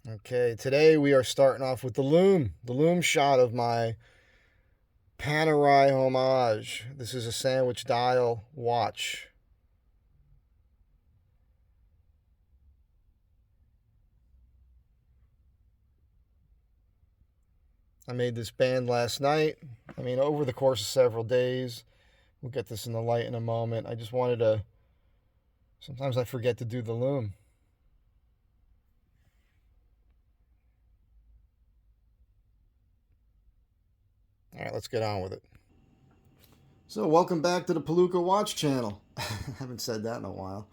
Okay, today we are starting off with the Loom shot of my Panerai Homage. This is a sandwich dial watch. I made this band last night. Over the course of several days. We'll get this in the light in a moment. I just wanted to, sometimes I forget to do the loom. All right, let's get on with it. So, welcome back to the Palooka Watch channel. I haven't said that in a while.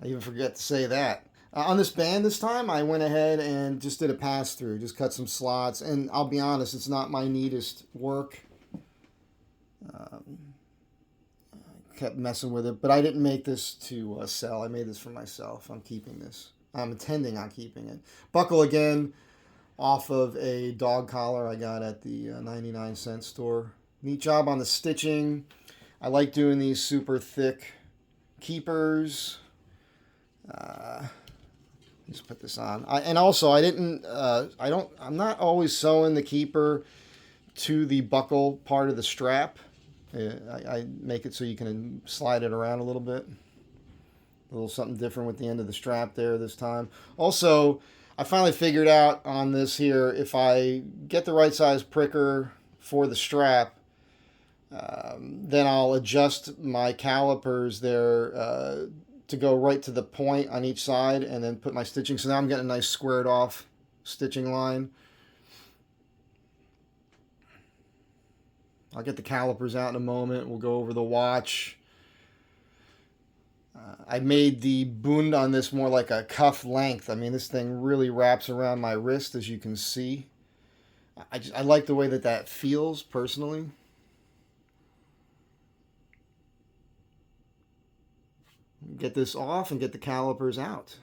I even forget to say that. On this band this time, I went ahead and just did a pass through, just cut some slots. And I'll be honest, it's not my neatest work. Kept messing with it, but I didn't make this to sell. I made this for myself. I'm keeping this. I'm intending on keeping it. Buckle again off of a dog collar I got at the 99-cent store. Neat job on the stitching. I like doing these super thick keepers. Just put this on. And also, I'm not always sewing the keeper to the buckle part of the strap. I make it so you can slide it around a little bit. A little something different with the end of the strap there this time. Also, I finally figured out on this here, if I get the right size pricker for the strap, then I'll adjust my calipers there to go right to the point on each side and then put my stitching. So now I'm getting a nice squared off stitching line. I'll get the calipers out in a moment. We'll go over the watch. I made the bund on this more like a cuff length. This thing really wraps around my wrist, as you can see. I like the way that feels personally. Get this off and get the calipers out.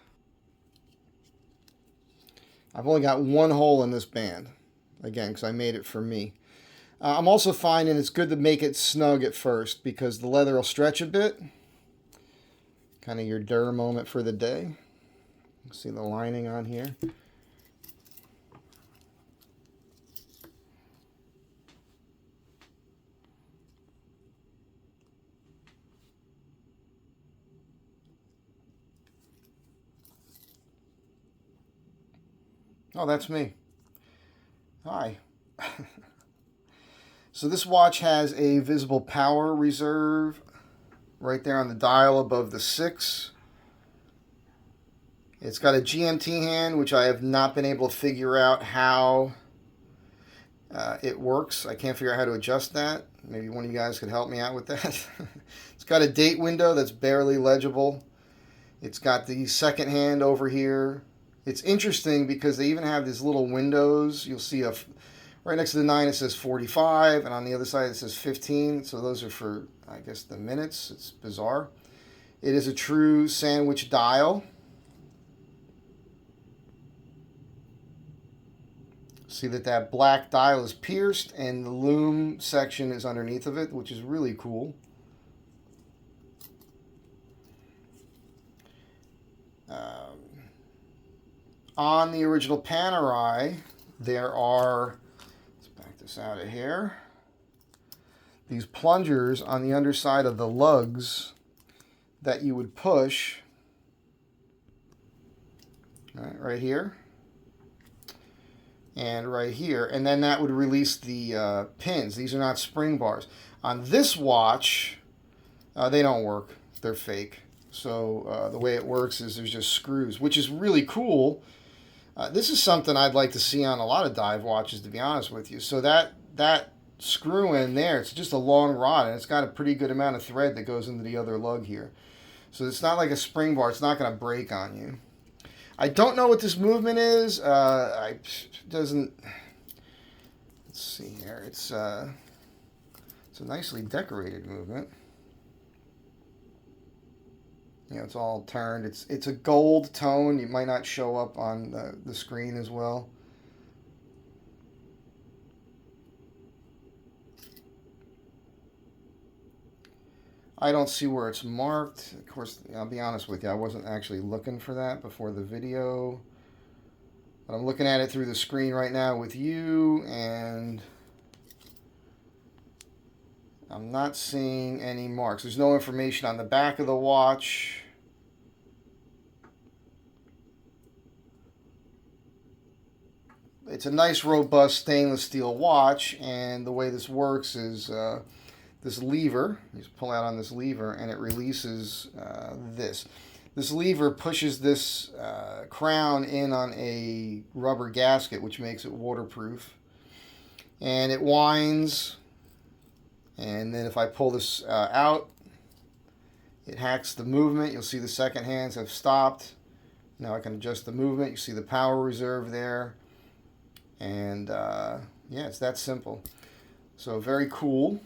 I've only got one hole in this band, again, because I made it for me. I'm also finding it's good to make it snug at first because the leather will stretch a bit. Kind of your dur moment for the day. See the lining on here. Oh, that's me. Hi. So this watch has a visible power reserve right there on the dial above the 6. It's got a GMT hand, which I have not been able to figure out how it works. I can't figure out how to adjust that. Maybe one of you guys could help me out with that. It's got a date window that's barely legible. It's got the second hand over here. It's interesting because they even have these little windows. You'll see right next to the 9 it says 45, and on the other side it says 15. So those are for, I guess, the minutes. It's bizarre. It is a true sandwich dial. See that black dial is pierced and the loom section is underneath of it, which is really cool. On the original Panerai, there are, let's back this out of here, these plungers on the underside of the lugs that you would push right here and right here, and then that would release the pins. These are not spring bars. On this watch, they don't work. They're fake. So the way it works is there's just screws, which is really cool. This is something I'd like to see on a lot of dive watches, to be honest with you. So that screw in there, it's just a long rod, and it's got a pretty good amount of thread that goes into the other lug here. So it's not like a spring bar. It's not going to break on you. I don't know what this movement is. Let's see here. It's a nicely decorated movement. It's all turned. It's a gold tone. It might not show up on the screen as well. I don't see where it's marked. Of course, I'll be honest with you. I wasn't actually looking for that before the video. But I'm looking at it through the screen right now with you, and I'm not seeing any marks. There's no information on the back of the watch. It's a nice, robust stainless steel watch, and the way this works is this lever. You just pull out on this lever, and it releases this. This lever pushes this crown in on a rubber gasket, which makes it waterproof. And it winds, and then if I pull this out, it hacks the movement. You'll see the second hands have stopped. Now I can adjust the movement. You see the power reserve there. And yeah, it's that simple. So very cool.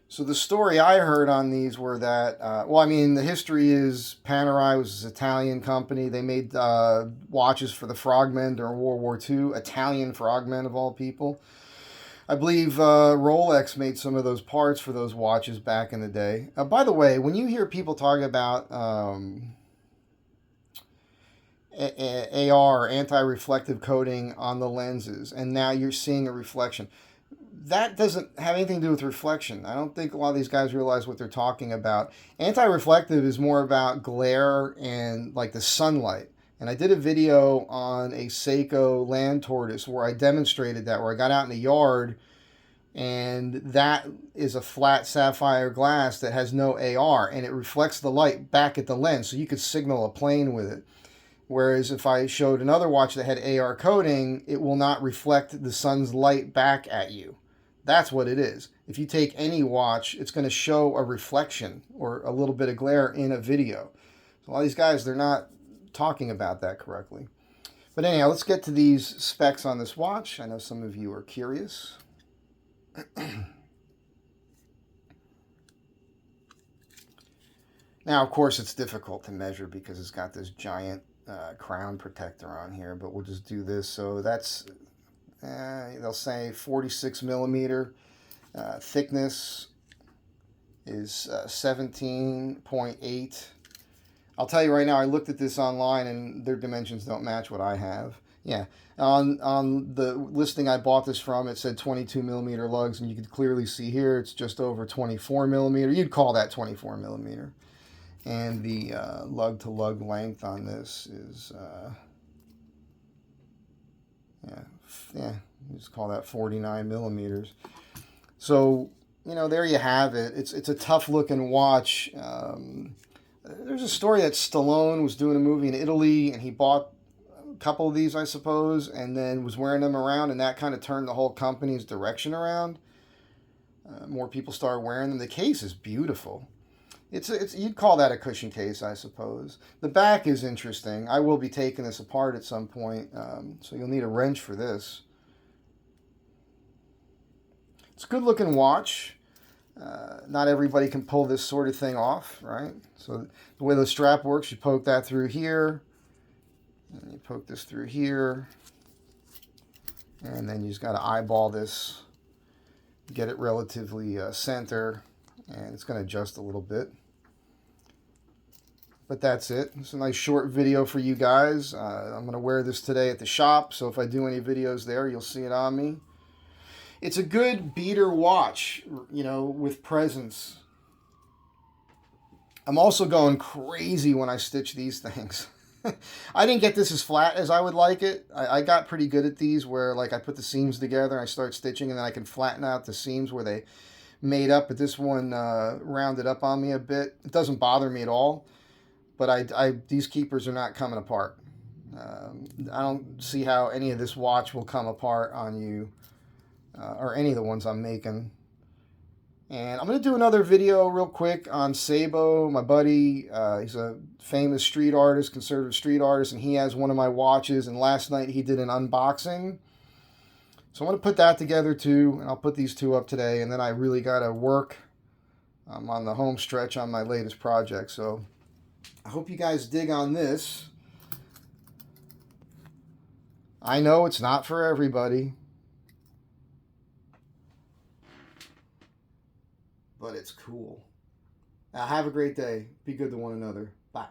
So the story I heard on these were that, well, I mean, the history is Panerai was an Italian company. They made watches for the frogmen during World War II. Italian frogmen, of all people. I believe Rolex made some of those parts for those watches back in the day. By the way, when you hear people talking about AR, anti-reflective coating on the lenses, and now you're seeing a reflection, that doesn't have anything to do with reflection. I don't think a lot of these guys realize what they're talking about. Anti-reflective is more about glare and like the sunlight. And I did a video on a Seiko land tortoise where I demonstrated that, where I got out in the yard, and that is a flat sapphire glass that has no AR, and it reflects the light back at the lens, so you could signal a plane with it. Whereas if I showed another watch that had AR coating, it will not reflect the sun's light back at you. That's what it is. If you take any watch, it's going to show a reflection or a little bit of glare in a video. So a lot of these guys, they're not talking about that correctly. But anyhow, let's get to these specs on this watch. I know some of you are curious. Now, of course, it's difficult to measure because it's got this giant crown protector on here, but we'll just do this. So that's, they'll say 46 millimeter. Thickness is 17.8. I'll tell you right now, I looked at this online and their dimensions don't match what I have. Yeah, on the listing I bought this from, it said 22 millimeter lugs, and you can clearly see here it's just over 24 millimeter. You'd call that 24 millimeter. And the lug-to-lug length on this is, just call that 49 millimeters. So, you know, there you have it. It's a tough-looking watch. There's a story that Stallone was doing a movie in Italy, and he bought a couple of these, I suppose, and then was wearing them around, and that kind of turned the whole company's direction around. More people started wearing them. The case is beautiful. It's you'd call that a cushion case, I suppose. The back is interesting. I will be taking this apart at some point, so you'll need a wrench for this. It's a good-looking watch. Not everybody can pull this sort of thing off, right? So the way the strap works, you poke that through here, and you poke this through here, and then you just got to eyeball this, get it relatively center, and it's going to adjust a little bit. But that's it. It's a nice short video for you guys. I'm going to wear this today at the shop, so if I do any videos there, you'll see it on me. It's a good beater watch, you know, with presence. I'm also going crazy when I stitch these things. I didn't get this as flat as I would like it. I got pretty good at these where, like, I put the seams together and I start stitching, and then I can flatten out the seams where they made up. But this one rounded up on me a bit. It doesn't bother me at all. But these keepers are not coming apart. I don't see how any of this watch will come apart on you, or any of the ones I'm making. And I'm going to do another video real quick on Sabo, my buddy. He's a famous street artist, conservative street artist, and he has one of my watches. And last night he did an unboxing. So I'm going to put that together too, and I'll put these two up today. And then I really got to work on the home stretch on my latest project. So I hope you guys dig on this. I know it's not for everybody, but it's cool. Now have a great day. Be good to one another. Bye.